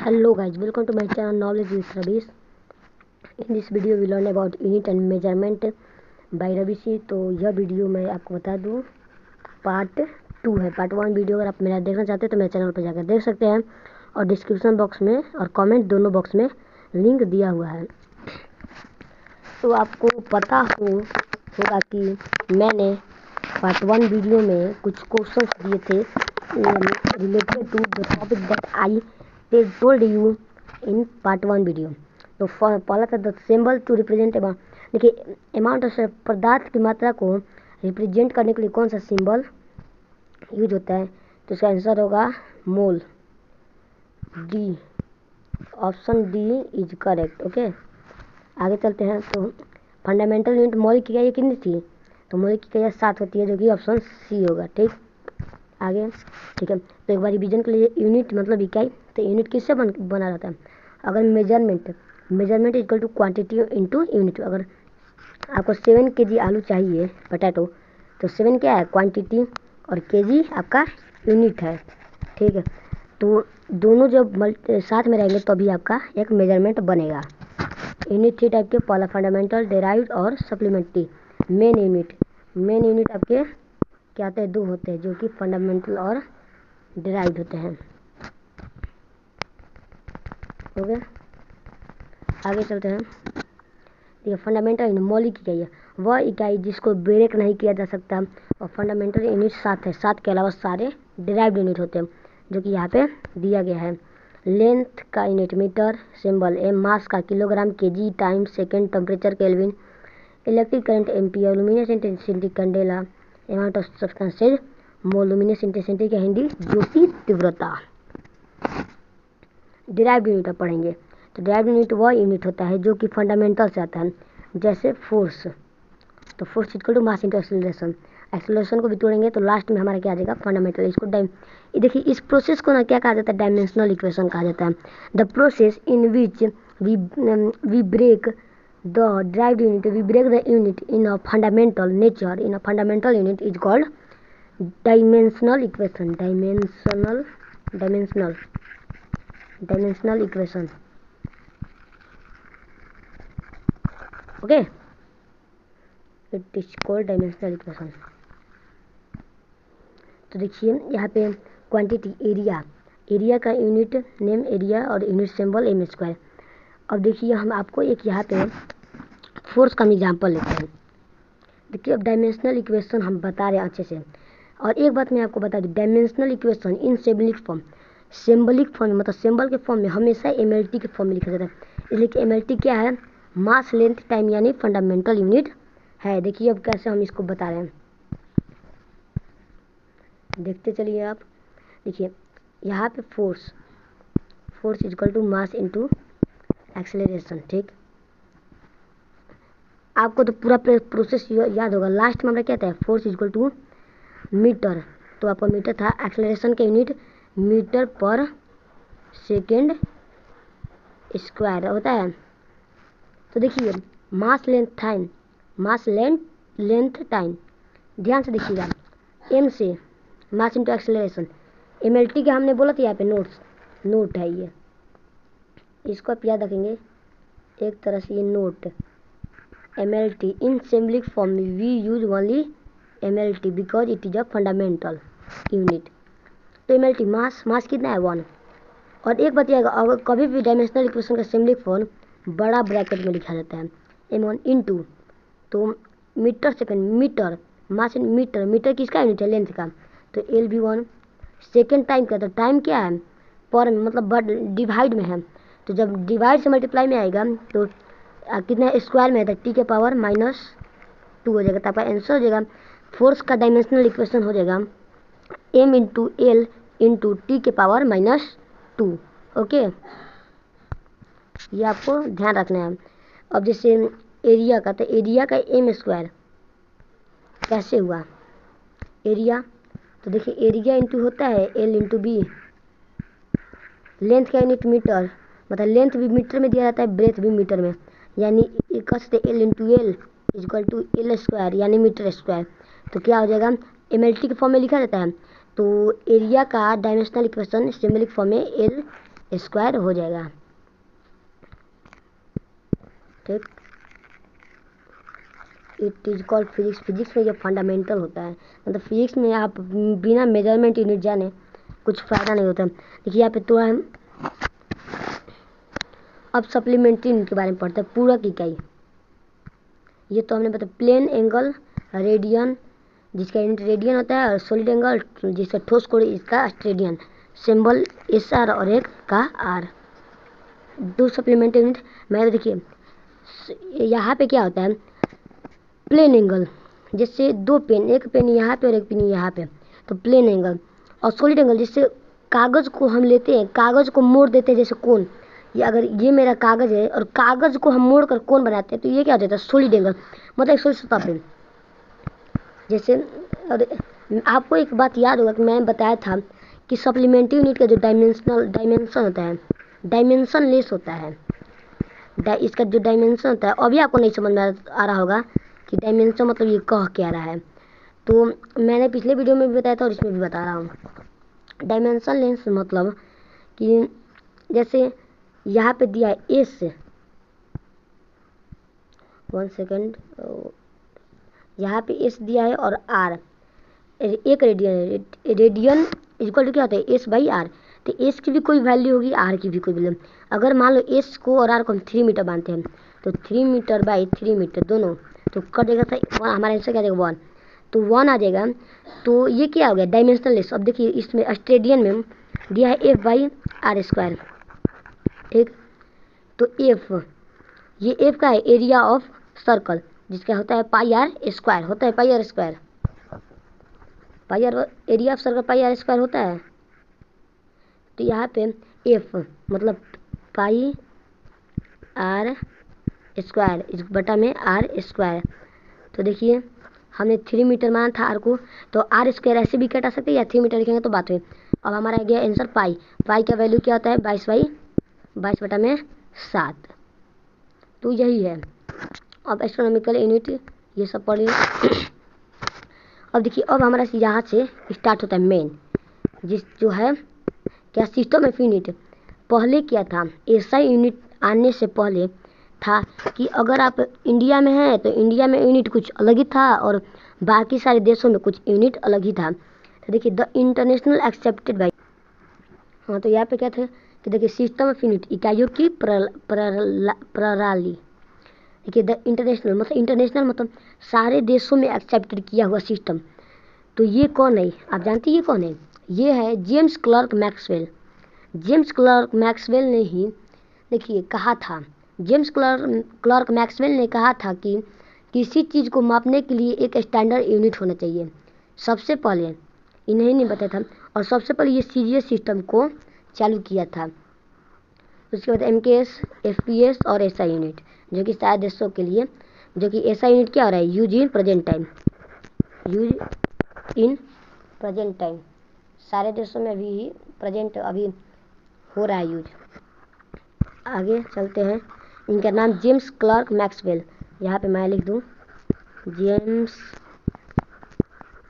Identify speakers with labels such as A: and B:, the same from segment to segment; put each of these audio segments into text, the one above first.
A: Hello guys, welcome to my channel Knowledge with Ravish. In this video we learn about unit and measurement by Ravish. तो यह video मैं आपको बता दूं part 2 है। Part 1 video अगर आप मेरा देखना चाहते हैं तो मेरे चैनल पर जाकर देख सकते हैं और डिस्क्रिप्शन बॉक्स में और कमेंट दोनों बॉक्स में लिंक दिया हुआ है। तो आपको पता होगा कि मैंने पार्ट 1 वीडियो में कुछ क्वेश्चंस दिए थे related to the topic that I told you in part 1 video. तो पहला था the symbol to represent amount. देखिए अमाउंट ऑफ पदार्थ की मात्रा को रिप्रेजेंट करने के लिए कौन सा सिंबल यूज होता है, तो इसका आंसर होगा mole. D, option D is correct. Okay, आगे चलते हैं। तो फंडामेंटल यूनिट मौलिक इकाई कितनी थी, तो मौलिक इकाई 7 होती है, जो कि ऑप्शन सी होगा। ठीक, आगे ठीक है। तो एक बार रिवीजन के लिए यूनिट मतलब इकाई, तो यूनिट किससे बना रहता है। अगर measurement equal to quantity into unit. अगर आपको 7 kg आलू चाहिए पोटैटो, तो 7 क्या है क्वांटिटी और kg आपका यूनिट है। ठीक है, तो दोनों जब साथ में रहेंगे तभी आपका एक मेजरमेंट बनेगा। यूनिट 3 टाइप के, पहला फंडामेंटल, डेराइव्ड और सप्लीमेंट्री। मेन यूनिट आपके क्या होते हैं, 2 होते हैं, जो कि फंडामेंटल और डेराइव्ड होते हैं। हो गया, आगे चलते हैं। देखिए फंडामेंटल मौलिक इकाई है वह इकाई जिसको ब्रेक नहीं किया जा सकता, और फंडामेंटल यूनिट 7 है। 7 के अलावा सारे डेराइव्ड यूनिट होते हैं, जो कि यहाँ पे दिया गया है। लेंथ का यूनिट मीटर, सिंबल एम, मास का kilogram, KG, time second, temperature kelvin, electric current ampere, luminous intensity candela, amount of substances mole, luminous intensity का हिंदी ज्योति तीव्रता। डिराइव्ड यूनिट आप पढ़ेंगे, तो डिराइव्ड यूनिट वह यूनिट होता है जो कि फंडामेंटल से आता है, जैसे फोर्स। तो force equal to mass into acceleration. Acceleration को भी तोड़ेंगे तो लास्ट में हमारा क्या आ जाएगा, फंडामेंटल। इसको देखिए इस प्रोसेस को ना क्या कहा जाता है, डायमेंशनल इक्वेशन कहा जाता है। The process in which we break the derived unit, we break the unit in a fundamental nature, in a fundamental unit is called dimensional equation. Dimensional equation. Okay, it is called dimensional equation. तो देखिए यहाँ पे quantity, area का unit name area और unit symbol M square. अब देखिए हम आपको एक यहाँ पे फोर्स का एग्जांपल लेते हैं। देखिए अब डायमेंशनल इक्वेशन हम बता रहे हैं अच्छे से। और एक बात मैं आपको बता दूँ, dimensional equation in symbolic form मतलब सिंबल के फॉर्म में हमेशा MLT के फॉर्म में लिखा जाता है। इसलिए कि MLT क्या है, मास लेंथ टाइम यानी फंडामेंटल यूनिट है। देखिए अब कैसे हम इसको बता रहे हैं, देखते चलिए आप। देखिए यहाँ पे force equal to mass into acceleration. ठीक, आपको तो पूरा प्रोसेस याद होगा। लास्ट में हमारा क्या था, फोर्स इक्वल टू मीटर, तो आपका मीटर था। एक्सेलरेशन का यूनिट मीटर पर सेकेंड स्क्वायर होता है। तो देखिए मास लेंथ टाइम, ध्यान से देखिएगा। एम से मास इंटू एक्सेलरेशन, MLT का हमने बोला था यहाँ पे नोट है ये, इसको आप याद रखेंगे एक तरह से, ये note MLT in symbolic form we use only MLT because it is a fundamental unit. तो MLT मास कितना है 1। और एक बताइएगा, अगर कभी भी डायमेंशनल इक्वेशन का सिंबलिक फॉर्म बड़ा ब्रैकेट में लिखा जाता है, M1 इनटू, तो metre second, mass in metre किसका यूनिट है, लेंथ का, तो LB1। सेकेंड टाइम का, तो टाइम क्या है पर मतलब डिवाइड में है, तो जब डिवाइड से मल्टीप्लाई में आएगा तो कितना स्क्वायर में है, तो T के पावर -2 हो जाएगा। तो आपका आंसर हो जाएगा, फोर्स का डायमेंशनल इक्वेशन हो जाएगा M into L into T के पावर -2। ओके, ये आपको ध्यान रखना है। अब जैसे एरिया का, तो एरिया का M स्क्वायर कैसे हुआ एरिया, तो देखिए एरिया इंटू होता है L इंटू B। लेंथ का यूनिट मीटर, मतलब लेंथ भी मीटर में दिया जाता है, ब्रेथ भी मीटर में, यानी equal L into L equal to L square यानी मीटर स्क्वायर। तो क्या हो जाएगा, MLT के फॉर्म में लिखा जाता है। तो एरिया का डायमेंशनल इक्वेशन सिंबलिक फॉर्म में L स्क्वायर हो जाएगा। ठीक, it is called physics. Physics में ये फंडामेंटल होता है, मतलब फिजिक्स में आप बिना मेजरमेंट यूनिट जाने कुछ फ़ायदा नहीं होता। देखिए यहाँ पे तो हम अब सप्लीमेंट्री यूनिट के बारे में पढ़ते हैं, पूरक इकाई। ये तो हमने बताया प्लेन एंगल रेडियन, जिसका यूनिट रेडियन होता है, और सॉलिड एंगल जिसका ठोस कोण इसका स्टेडियन, सिंबल एस आर और एक का आर। दो सप्लीमेंट्री यूनिट। मैं देखिए यहाँ पे क्या होता है, प्लेन एंगल, जिससे दो पेन, एक पेन यहाँ पे और एक पेन यहाँ पे, तो प्लेन एंगल। और सॉलिड एंगल, जिससे कागज़ को हम लेते हैं, कागज़ को मोड़ देते हैं जैसे कोन। ये अगर ये मेरा कागज़ है और कागज़ को हम मोड़ कर कोन बनाते हैं, तो ये क्या हो जाता है, सॉलिड एंगल, मतलब 180 पे। जैसे और आपको एक बात याद होगा कि मैंने बताया था कि सप्लीमेंट्री यूनिट का जो डायमेंशन होता है, डायमेंशन लेस होता है। इसका जो डायमेंशन होता है, अभी आपको नहीं समझ में आ रहा होगा कि डायमेंशन मतलब ये कह क्या रहा है। तो मैंने पिछले वीडियो में भी बताया था और इसमें भी बता रहा हूँ। डायमेंशन लेंस मतलब कि जैसे यहाँ पे दिया है एस, 1 सेकेंड, यहाँ पे एस दिया है और आर, एक रेडियन है। रेडियन इक्वल टू क्या होता है, एस बाई आर। तो एस की भी कोई वैल्यू होगी, आर की भी कोई वैल्यू। अगर मान लो एस को और आर को हम 3 मीटर मानते हैं, तो 3 मीटर बाई 3 मीटर दोनों, तो कट जाएगा था हमारा आंसर क्या आ जाएगा, 1। तो 1 आ जाएगा। तो ये क्या हो गया, डायमेंशनल लेस। अब देखिए इसमें स्टेडियन में दिया है एफ बाई आर स्क्वायर। ठीक, तो एफ, ये एफ का है एरिया ऑफ सर्कल, जिसका होता है पाई आर स्क्वायर, होता है pi R square, pi R area of circle pi R square होता है। तो यहाँ पे एफ मतलब पाई आर स्क्वायर इस बटा में आर स्क्वायर। तो देखिए हमने 3 मीटर माना था आर को, तो आर स्क्वायर ऐसे भी कटा सकते हैं या 3 मीटर लिखेंगे तो बात हुई। अब हमारा आ गया आंसर पाई। पाई का वैल्यू क्या होता है, 22 बटा में 7। तो यही है। अब एस्ट्रोनॉमिकल यूनिट ये सब पढ़िए। अब देखिए अब हमारा यहाँ से स्टार्ट होता है मेन, जिस जो है क्या, सिस्टम ऑफ यूनिट। पहले क्या था, ऐसा यूनिट आने से पहले था कि अगर आप इंडिया में हैं तो इंडिया में यूनिट कुछ अलग ही था और बाकी सारे देशों में कुछ यूनिट अलग ही था। तो देखिए द इंटरनेशनल एक्सेप्टेड बाई, हाँ तो यहाँ पे क्या थे कि देखिए सिस्टम ऑफ यूनिट, इकाइयों की प्रणाली। देखिए द इंटरनेशनल मतलब, इंटरनेशनल मतलब सारे देशों में एक्सेप्टेड किया हुआ सिस्टम। तो ये कौन है, आप जानते हैं ये कौन है, ये है James clerk Maxwell. James clerk Maxwell ने ही देखिए कहा था, जेम्स क्लर्क मैक्सवेल ने कहा था कि किसी चीज़ को मापने के लिए एक स्टैंडर्ड यूनिट होना चाहिए। सबसे पहले इन्हें नहीं बताया था, और सबसे पहले ये सीजीएस सिस्टम को चालू किया था। उसके बाद एमकेएस, एफपीएस और एसआई यूनिट, जो कि सारे देशों के लिए, जो कि एसआई यूनिट क्या हो रहा है, use in present time, use in present time, सारे देशों में अभी प्रेजेंट अभी हो रहा है यूज। आगे चलते हैं। इनका नाम जेम्स क्लर्क मैक्सवेल, यहाँ पे मैं लिख दूँ जेम्स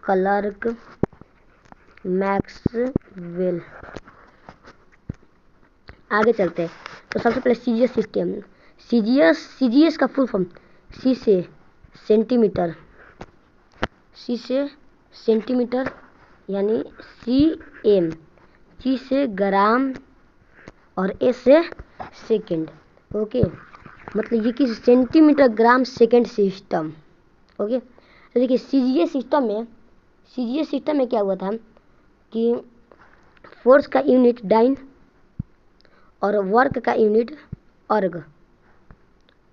A: क्लर्क मैक्सवेल। आगे चलते हैं। तो सबसे पहले सीजीएस सिस्टम, सीजीएस का फुल फॉर्म, सी से सेंटीमीटर, सी से सेंटीमीटर यानी सीएम, जी से ग्राम और ए से सेकंड। ओके, मतलब ये कि centimetre gram second system. Okay, तो देखिए सीजीएस सिस्टम में क्या हुआ था कि फोर्स का यूनिट डाइन और वर्क का यूनिट अर्ग,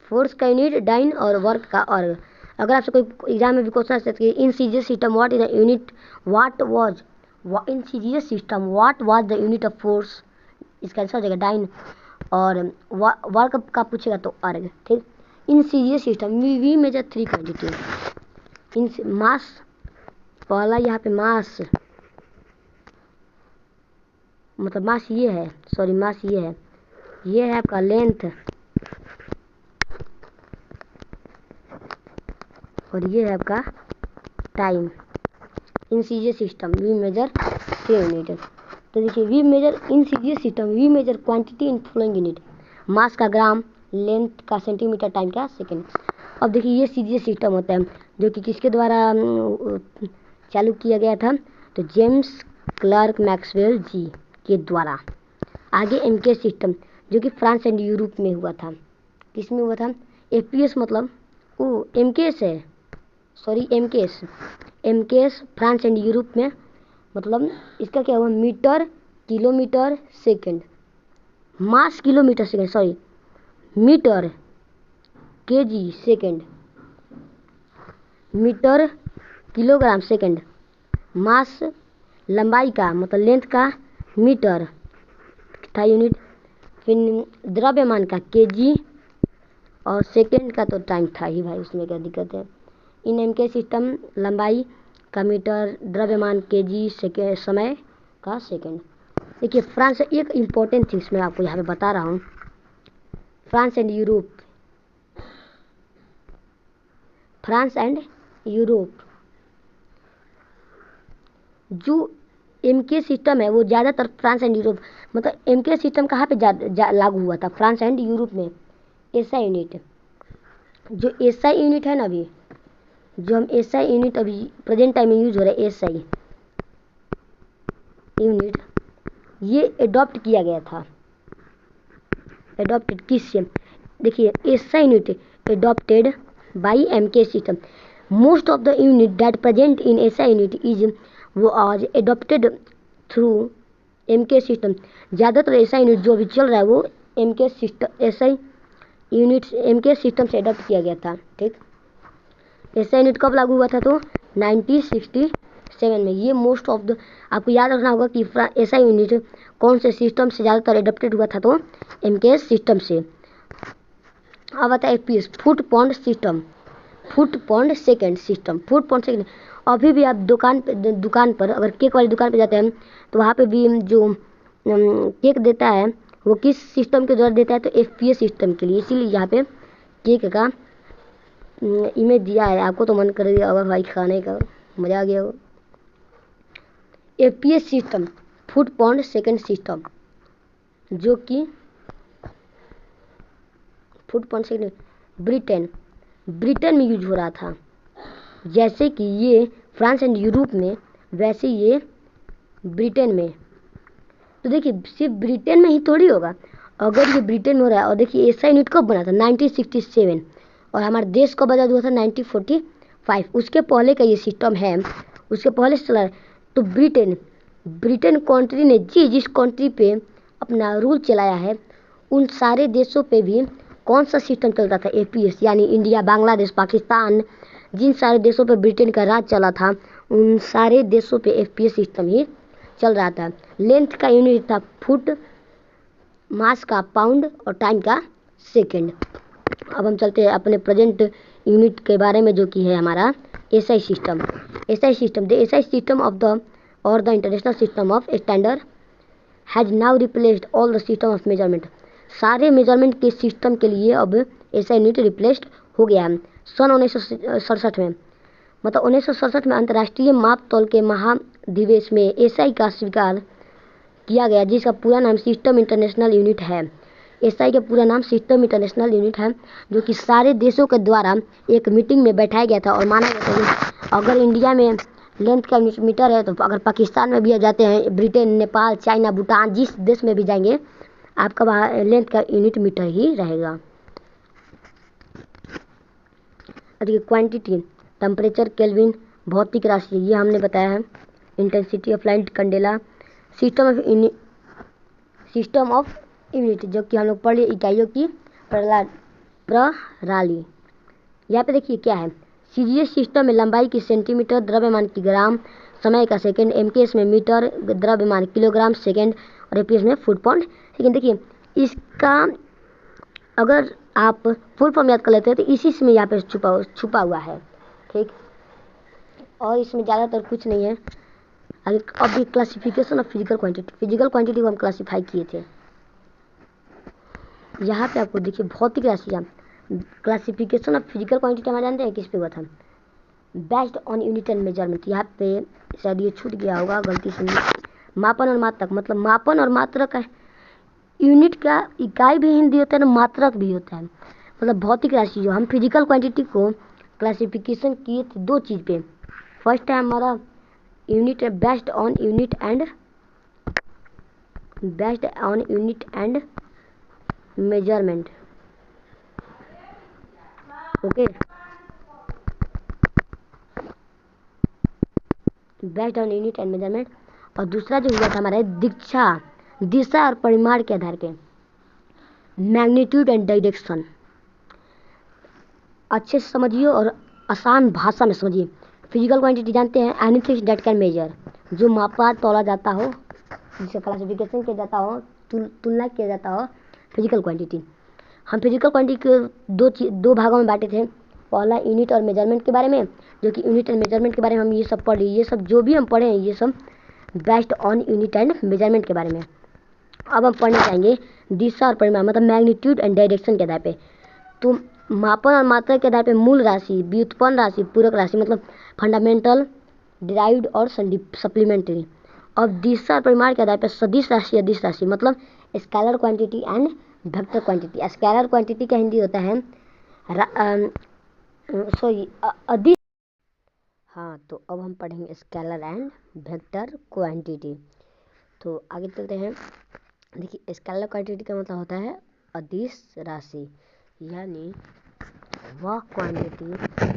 A: फोर्स का यूनिट डाइन और वर्क का अर्ग। अगर आपसे कोई एग्जाम में भी क्वेश्चन आ सकता है इन CGS system what is the unit, what was in CGS system what was the unit of force, इसका आंसर हो जाएगा डाइन, और वर्क का पूछेगा तो अर्ग। ठीक, in CGS system we measure 3 quantity in mass, पहला यहाँ पे मास, मतलब मास ये है, सॉरी मास ये है आपका लेंथ, और ये है आपका time. In CGS system we measure 3 unit. तो देखिए we measure in CGS system, we measure quantity in following unit, mass का ग्राम, लेंथ का सेंटीमीटर, टाइम का सेकेंड। अब देखिए ये सीजीएस सिस्टम होता है जो कि किसके द्वारा चालू किया गया था, तो जेम्स क्लर्क मैक्सवेल जी के द्वारा। आगे एमके सिस्टम जो कि फ्रांस एंड यूरोप में हुआ था। किस में हुआ था, एफपीएस मतलब ओ एमकेएस है, sorry MKS France and Europe में, मतलब इसका क्या हुआ, metre kilometre second, mass kilometre second, sorry metre KG second, metre kilogram second, mass लंबाई का मतलब लेंथ का मीटर था यूनिट, फिर द्रव्यमान का केजी, और सेकंड का तो टाइम था ही भाई, उसमें क्या दिक्कत है। इन एम के सिस्टम लंबाई का मीटर, द्रव्यमान केजी, सेकेंड समय का सेकंड। देखिए फ्रांस, एक इम्पोर्टेंट चीज़ मैं आपको यहाँ पे बता रहा हूँ, France and Europe, France and Europe जो एम के सिस्टम है वो ज़्यादातर फ्रांस एंड यूरोप, मतलब एम के सिस्टम कहाँ पे लागू हुआ था, फ्रांस एंड यूरोप में। एसआई यूनिट, जो एसआई यूनिट है ना, अभी जो हम एसआई यूनिट अभी प्रेजेंट टाइम में यूज हो रहा है, एसआई यूनिट, ये अडॉप्ट किया गया था। अडॉप्टेड किससे, देखिए SI unit adopted by MK system, most of the unit that present in SI unit is वो आज अडॉप्टेड थ्रू एमके सिस्टम। ज़्यादातर एसआई यूनिट जो अभी चल रहा है वो MK system, SI unit MK system से अडॉप्ट किया गया था। ठीक, एसआई यूनिट कब लागू हुआ था, तो 1967 में। ये मोस्ट ऑफ द, आपको याद रखना होगा कि एसआई यूनिट कौन से सिस्टम से ज़्यादातर अडॉप्टेड हुआ था, तो एमके सिस्टम से। अब आता है FPS, foot pound system, foot pound second system, foot pound second. अभी भी आप दुकान पर अगर केक वाली दुकान पर जाते हैं तो वहाँ पे भी जो केक देता है वो किस सिस्टम के द्वारा देता है, तो एफपीएस सिस्टम के लिए। इसीलिए यहाँ पे केक का इमेज दिया है, आपको तो मन कर दिया होगा भाई खाने का, मज़ा आ गया हो। FPS system, foot pound second system, जो कि फुट पाउंड सेकेंड ब्रिटेन में यूज हो रहा था। जैसे कि ये फ्रांस एंड यूरोप में, वैसे ये ब्रिटेन में। तो देखिए सिर्फ ब्रिटेन में ही थोड़ी होगा, अगर ये ब्रिटेन में हो रहा है। और देखिए एसआई यूनिट कब बना था, 1967, और हमारा देश कब आज़ाद हुआ था, 1945। उसके पहले का ये सिस्टम है, उसके पहले से चला है। तो ब्रिटेन कंट्री ने जिस कंट्री पे अपना रूल चलाया है, उन सारे देशों पे भी कौन सा सिस्टम चलता था, एपीएस, यानी इंडिया, बांग्लादेश, पाकिस्तान, जिन सारे देशों पे ब्रिटेन का राज चला था, उन सारे देशों पे एफपीएस सिस्टम ही चल रहा था। लेंथ का यूनिट था फुट, मास का पाउंड, और टाइम का सेकंड। अब हम चलते हैं अपने प्रेजेंट यूनिट के बारे में, जो कि है हमारा SI system. SI system, the SI system of the और the international system of standard has now replaced all the system of measurement. सारे मेजरमेंट के सिस्टम के लिए अब एसआई यूनिट रिप्लेस्ड हो गया है। सन 1967 में, मतलब 1967 में अंतर्राष्ट्रीय माप तौल के महाधिवेश में एसआई का स्वीकार किया गया, जिसका पूरा नाम सिस्टम इंटरनेशनल यूनिट है। एसआई का पूरा नाम सिस्टम इंटरनेशनल यूनिट है, जो कि सारे देशों के द्वारा एक मीटिंग में बैठाया गया था और माना गया था कि अगर इंडिया में लेंथ का मीटर है, तो अगर पाकिस्तान में भी जाते हैं, ब्रिटेन, नेपाल, चाइना, भूटान, जिस देश में भी जाएंगे, आपका वहाँ लेंथ का यूनिट मीटर ही रहेगा। देखिए क्वांटिटी, टेम्परेचर, केल्विन, भौतिक राशि, ये हमने बताया है। Intensity of light, candela, system of unit, जो कि हम लोग पढ़ लिए, इकाइयों की प्रणाली। यहाँ पे देखिए क्या है, सीजीएस सिस्टम में लंबाई की सेंटीमीटर, द्रव्यमान की ग्राम, समय का सेकंड, एमकेएस में मीटर, द्रव्यमान किलोग्राम सेकंड, और एपीएस में फुट पाउंड। लेकिन देखिए इसका अगर आप फुल फॉर्म याद कर लेते हैं तो इसी में यहाँ पे छुपा हुआ है। ठीक, और इसमें ज़्यादातर कुछ नहीं है। अभी classification of physical quantity, physical quantity को हम क्लासीफाई किए थे। यहाँ पे आपको देखिए भौतिक राशियाँ, क्लासिफिकेशन ऑफ फिजिकल क्वांटिटी हम जानते हैं किस पे हुआ था, based on unit and measurement. यहाँ पे शायद ये छूट गया होगा गलती से, मापन और मात्रक, मतलब मापन और मात्रक है। यूनिट का इकाई भी हिंदी होता है ना, मात्रक भी होता है, मतलब भौतिक राशि। जो हम फिजिकल क्वांटिटी को क्लासिफिकेशन किए थे दो चीज़ पे। फर्स्ट है हमारा यूनिट है based on unit and measurement. Okay, based on unit and measurement. और दूसरा जो हुआ था हमारा दिशा और परिमाण के आधार पे, मैग्नीट्यूड एंड डायरेक्शन। अच्छे से समझिए और आसान भाषा में समझिए। फिजिकल क्वांटिटी जानते हैं, एनीथिंग दैट कैन मेजर, जो मापा तोला जाता हो, जिसे क्लासिफिकेशन किया जाता हो, तुलना किया जाता हो, फिजिकल क्वांटिटी। हम फिजिकल क्वांटिटी को दो भागों में बांटे थे। पहला यूनिट और मेजरमेंट के बारे में, जो कि यूनिट एंड मेजरमेंट के बारे में हम ये सब पढ़ लिए। ये सब जो भी हम पढ़े हैं ये सब based on unit and measurement के बारे में। अब हम पढ़ने जाएंगे दिशा और परिमाण, मतलब मैग्नीट्यूड एंड डायरेक्शन के आधार पे। तो मापन और मात्रा के आधार पे मूल राशि, व्युत्पन्न राशि, पूरक राशि, मतलब फंडामेंटल, डिराइव्ड और सप्लीमेंट्री। अब दिशा और परिमाण के आधार पर सदिश राशि, अदिश राशि, मतलब scalar quantity and vector quantity. Scalar quantity का हिंदी होता है अदिश। हाँ, तो अब हम पढ़ेंगे स्केलर एंड वेक्टर क्वांटिटी। तो आगे चलते हैं। देखिए, स्केलर क्वांटिटी का मतलब होता है अदिश राशि, यानी वह quantity,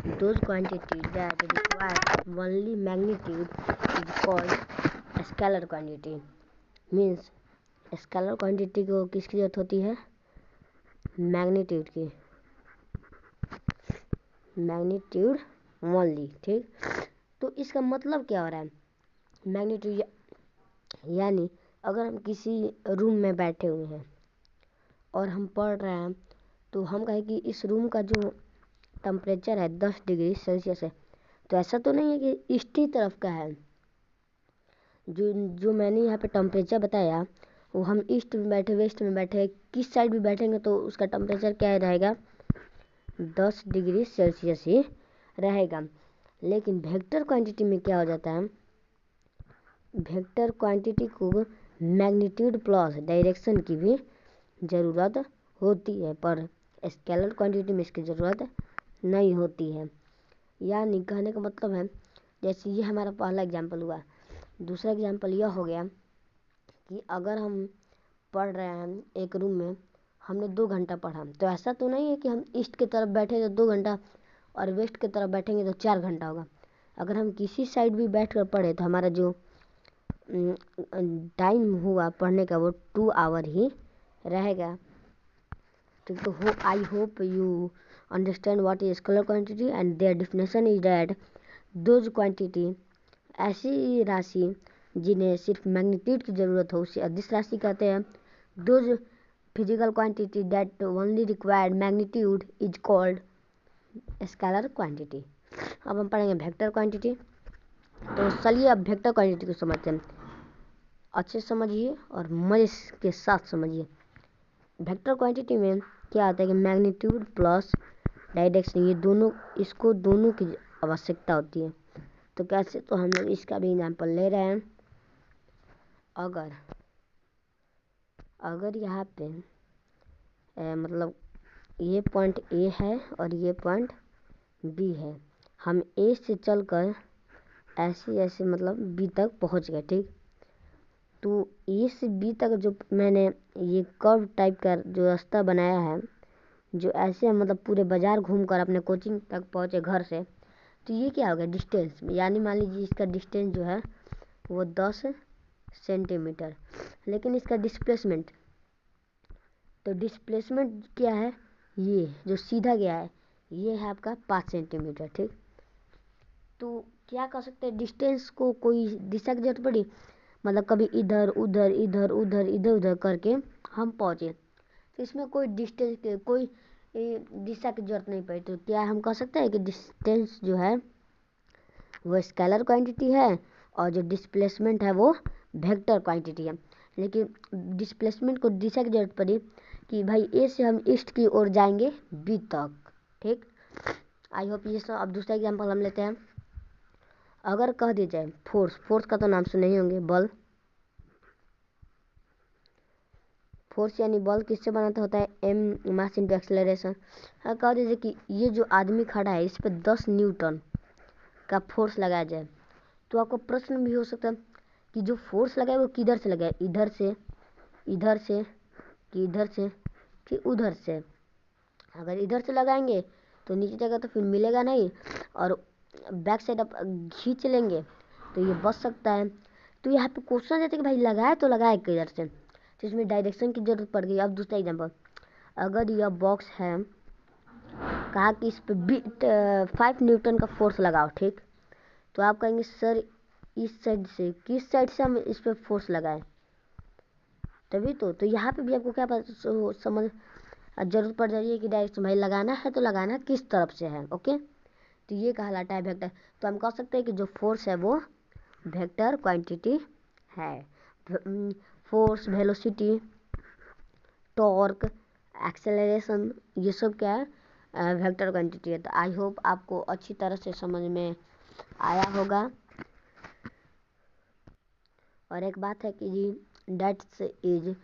A: those quantity that require only magnitude is called scalar quantity. Means scalar quantity को किसकी जरूरत होती है? मैग्नीट्यूड की, मैग्नीट्यूड ओनली। ठीक, तो इसका मतलब क्या हो रहा है? मैग्नीट्यूड यानी अगर हम किसी रूम में बैठे हुए हैं और हम पढ़ रहे हैं, तो हम कहें कि इस रूम का जो टेम्परेचर है 10 डिग्री सेल्सियस है, तो ऐसा तो नहीं है कि ईस्ट ही तरफ का है। जो मैंने यहाँ पे टेम्परेचर बताया, वो हम ईस्ट में बैठे, वेस्ट में बैठे, किस साइड भी बैठेंगे तो उसका टेम्परेचर क्या रहेगा? 10 डिग्री सेल्सियस ही रहेगा। लेकिन वेक्टर क्वांटिटी में क्या हो जाता है? वेक्टर क्वांटिटी को मैग्नीट्यूड प्लस डायरेक्शन की भी ज़रूरत होती है, पर स्केलर क्वांटिटी में इसकी ज़रूरत नहीं होती है। यानी कहने का मतलब है, जैसे ये हमारा पहला एग्जाम्पल हुआ। दूसरा एग्जाम्पल यह हो गया कि अगर हम पढ़ रहे हैं एक रूम में, हमने 2 घंटा पढ़ा, तो ऐसा तो नहीं है कि हम ईस्ट की तरफ बैठे तो 2 घंटा और वेस्ट की तरफ बैठेंगे तो 4 घंटा होगा। अगर हम किसी साइड भी बैठ कर पढ़े तो हमारा जो टाइम हुआ पढ़ने का वो 2 आवर ही रहेगा। ठीक, तो I hope you understand what is scalar quantity and their definition is that those quantity, ऐसी राशि जिन्हें सिर्फ मैग्नीट्यूड की ज़रूरत हो उसे अदिश राशि कहते हैं। Those physical quantity that only required magnitude is called scalar quantity. अब हम पढ़ेंगे वेक्टर क्वांटिटी। तो चलिए अब वेक्टर क्वांटिटी को समझते हैं। अच्छे से समझिए और मज़े के साथ समझिए। वेक्टर क्वांटिटी में क्या आता है कि मैग्नीट्यूड प्लस डायरेक्शन, ये दोनों, इसको दोनों की आवश्यकता होती है। तो कैसे? तो हम लोग इसका भी एग्जाम्पल ले रहे हैं। अगर यहाँ पे मतलब ये पॉइंट ए है और ये पॉइंट बी है, हम ए से चलकर ऐसे मतलब बी तक पहुँच गए। ठीक, तो ए से बी तक जो मैंने ये कर्व टाइप का जो रास्ता बनाया है, जो ऐसे हम मतलब पूरे बाज़ार घूमकर अपने कोचिंग तक पहुँचे घर से, तो ये क्या हो गया? डिस्टेंस। यानी मान लीजिए इसका डिस्टेंस जो है वो 10 सेंटीमीटर, लेकिन इसका डिस्प्लेसमेंट, तो डिस्प्लेसमेंट क्या है? ये जो सीधा गया है ये है आपका 5 सेंटीमीटर। ठीक, तो क्या कर सकते हैं? डिस्टेंस को कोई दिशा की जरूरत पड़ी, मतलब कभी इधर उधर इधर उधर इधर उधर करके हम पहुँचे, तो इसमें कोई डिस्टेंस के कोई दिशा की जरूरत नहीं पड़ी। तो क्या हम कह सकते हैं कि डिस्टेंस जो है वो स्केलर क्वांटिटी है और जो डिस्प्लेसमेंट है वो वेक्टर क्वांटिटी है। लेकिन डिस्प्लेसमेंट को दिशा की जरूरत पड़ी कि भाई ए से हम ईस्ट की ओर जाएंगे बी तक। ठीक, आई होप ये सब। अब दूसरा एग्जाम्पल हम लेते हैं। अगर कह दिया जाए फोर्स का तो नाम सुने ही होंगे, बल। फोर्स यानी बल किससे बनाता होता है, एम मास इंटू एक्सेलरेशन। हाँ, कह दीजिए कि ये जो आदमी खड़ा है इस पर 10 न्यूटन का फोर्स लगाया जाए, तो आपको प्रश्न भी हो सकता है कि जो फोर्स लगाए वो किधर से लगाए, इधर से, इधर से, कि इधर से, कि उधर से। अगर इधर से लगाएंगे तो नीचे जगह तो फिर मिलेगा नहीं, और बैक साइड आप खींच लेंगे तो ये बच सकता है। तो यहाँ पे क्वेश्चन देते कि भाई लगाए तो लगाए किधर से, तो इसमें डायरेक्शन की जरूरत पड़ गई। अब दूसरा एग्जाम्पल, अगर यह बॉक्स है, कहा कि इस पर 5 न्यूटन का फोर्स लगाओ, ठीक, तो आप कहेंगे सर इस साइड से, किस साइड से हम इस पर फोर्स लगाएं, तभी तो यहाँ पे भी आपको क्या समझ जरूरत पड़ जाएगी कि डायरेक्शन भाई लगाना है तो लगाना किस तरफ से है। ओके, तो ये कहलाता है वेक्टर। तो हम कह सकते हैं कि जो फोर्स है वो वेक्टर क्वांटिटी है। फोर्स, वेलोसिटी, टॉर्क, एक्सेलरेशन, ये सब क्या है, वेक्टर क्वांटिटी है। तो आई होप आपको अच्छी तरह से समझ में आया होगा। और एक बात है कि जी दैट्स इज,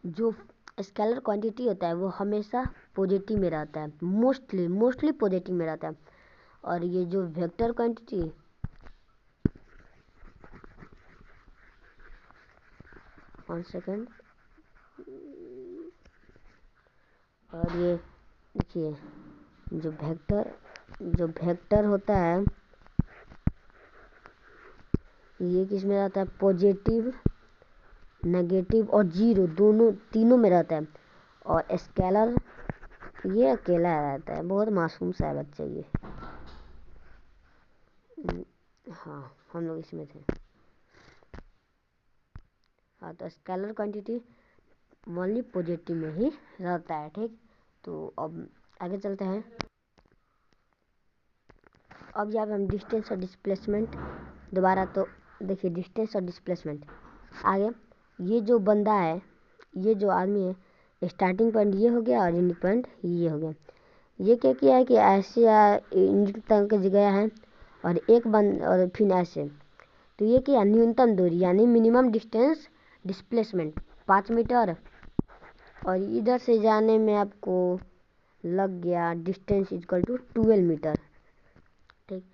A: जो स्केलर क्वांटिटी होता है वो हमेशा पॉजिटिव में रहता है, मोस्टली पॉजिटिव में रहता है। और ये जो वेक्टर क्वांटिटी, वन सेकेंड, और ये देखिए जो वेक्टर होता है ये किस में रहता है, पॉजिटिव, नेगेटिव और जीरो, दोनों तीनों में रहता है। और स्केलर ये अकेला रहता है, बहुत मासूम सा है बच्चा ये। हाँ, हम लोग इसमें थे। हाँ, तो स्केलर क्वांटिटी ओनली पॉजिटिव में ही रहता है, ठीक। तो अब आगे चलते हैं। अब यहाँ पे हम डिस्टेंस और डिस्प्लेसमेंट दोबारा, तो देखिए डिस्टेंस और डिस्प्लेसमेंट आगे, ये जो बंदा है, ये जो आदमी है, स्टार्टिंग पॉइंट ये हो गया और एंडिंग पॉइंट ये हो गया। ये क्या किया है कि ऐसे एंडिंग तक गया है और एक बंद और फिर ऐसे, तो ये क्या न्यूनतम दूरी यानी मिनिमम डिस्टेंस डिस्प्लेसमेंट 5 मीटर, और इधर से जाने में आपको लग गया डिस्टेंस इक्वल टू 12 मीटर, ठीक।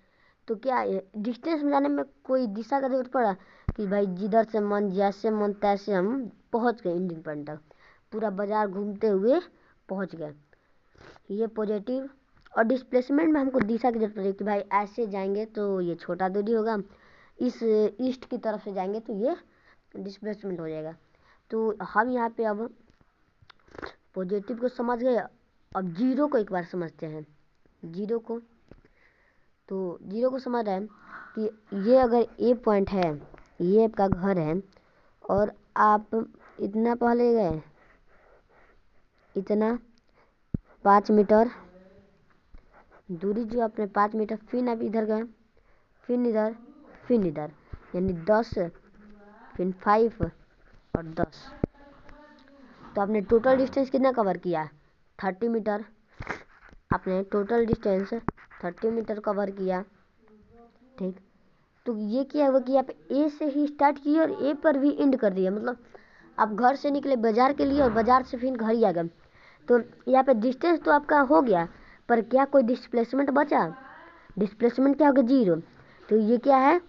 A: तो क्या डिस्टेंस में जाने में कोई दिशा का जरूरत पड़ा कि भाई जिधर से मन, जैसे मन तैसे हम पहुंच गए एंडिंग पॉइंट तक, पूरा बाजार घूमते हुए पहुंच गए, ये पॉजिटिव। और डिस्प्लेसमेंट में हमको दिशा की जरूरत पड़ेगी कि भाई ऐसे जाएंगे तो ये छोटा दूरी होगा, इस ईस्ट की तरफ से जाएंगे तो ये डिस्प्लेसमेंट हो जाएगा। तो हम यहाँ पे अब पॉजिटिव को समझ गए, अब जीरो को एक बार समझते हैं। जीरो को समझ रहे हैं कि ये अगर ए पॉइंट है, ये आपका घर है, और आप इतना पहले गए, इतना 5 मीटर दूरी जो आपने 5 मीटर, फिर आप इधर गए, फिर इधर, यानी 10, फिर 5 और 10, तो आपने टोटल डिस्टेंस कितना कवर किया, 30 मीटर। आपने टोटल डिस्टेंस 30 मीटर कवर किया, ठीक। तो ये क्या हुआ कि आप ए से ही स्टार्ट किए और ए पर भी एंड कर दिया, मतलब आप घर से निकले बाजार के लिए और बाजार से फिर घर ही आ गए। तो यहाँ पे डिस्टेंस तो आपका हो गया, पर क्या कोई डिस्प्लेसमेंट बचा, डिस्प्लेसमेंट क्या होगा, जीरो। तो ये क्या है,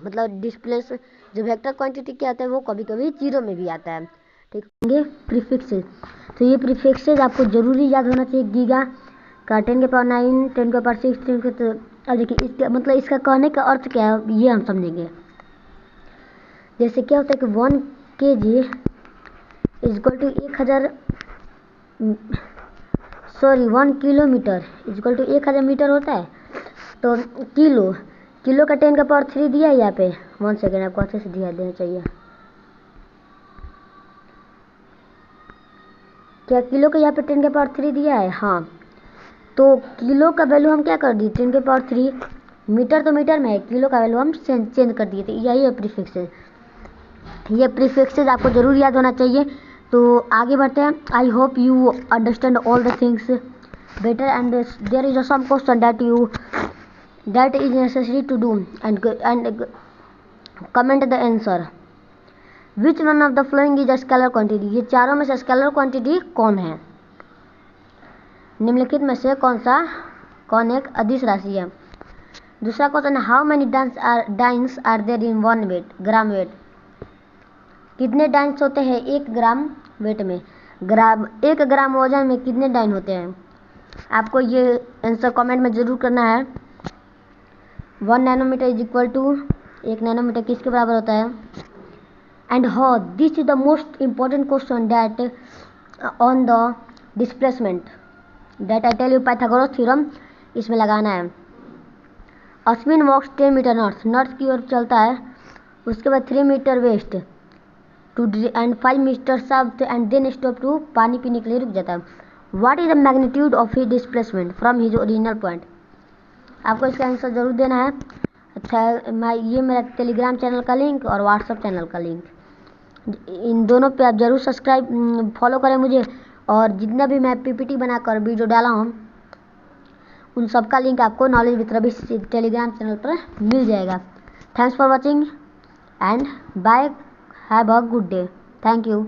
A: मतलब डिस्प्लेस जो वेक्टर क्वांटिटी क्या आता है वो कभी कभी जीरो में भी आता है, ठीक। ये प्रीफिक्सेस, तो ये प्रीफिक्सेस आपको जरूरी याद होना चाहिए। गीगा का 10 के पावर 9, 10 के पावर 6, 10 के, तो अब देखिए इसका मतलब इसका कहने का अर्थ क्या है ये हम समझेंगे। जैसे क्या होता है कि 1 kg equal to 1 kilometre equal to 1000 metre होता है। तो किलो का 10 का पावर 3 दिया है यहाँ पे, 1 सेकेंड आपको अच्छे से दिया देना चाहिए। क्या किलो का यहाँ पे 10 का पावर 3 दिया है, हाँ। तो किलो का वैल्यू हम क्या कर दिए, 10 के पावर 3, मीटर तो मीटर में है, किलो का वैल्यू हम चेंज कर दिए थे, यही है प्रीफिक्सेस। ये प्रीफिक्सेस आपको जरूर याद होना चाहिए। तो आगे बढ़ते हैं। I hope you understand all the things better, and there is some question that is necessary to do, and comment the answer. Which one of the following is a scalar quantity, ये चारों में से scalar quantity कौन है, निम्नलिखित में से कौन एक अदिश राशि है। दूसरा क्वेश्चन है how many dynes are there in 1 weight gram weight, कितने डाइन्स होते हैं 1 ग्राम वेट में, 1 ग्राम वजन में कितने डाइन होते हैं। आपको ये आंसर कमेंट में जरूर करना है। 1 nanometre is equal to 1 nanometre किसके बराबर होता है। And how this is the most important question that on the displacement that I tell you Pythagoras theorem, इसमें लगाना है। अश्विन वॉक्स 10 मीटर नॉर्थ की ओर चलता है, उसके बाद 3 metre west to and 5 metre south and then stop to, पानी पीने के लिए रुक जाता है। What is the magnitude of his displacement from his original point, आपको इसका आंसर जरूर देना है। अच्छा ये मेरा टेलीग्राम चैनल का लिंक और व्हाट्सएप चैनल का लिंक, इन दोनों पे आप जरूर सब्सक्राइब फॉलो करें मुझे, और जितना भी मैं पीपीटी बनाकर वीडियो डाला हूँ उन सब का लिंक आपको knowledge with Ravi Telegram channel पर मिल जाएगा। Thanks for watching and bye, have a good day, thank you.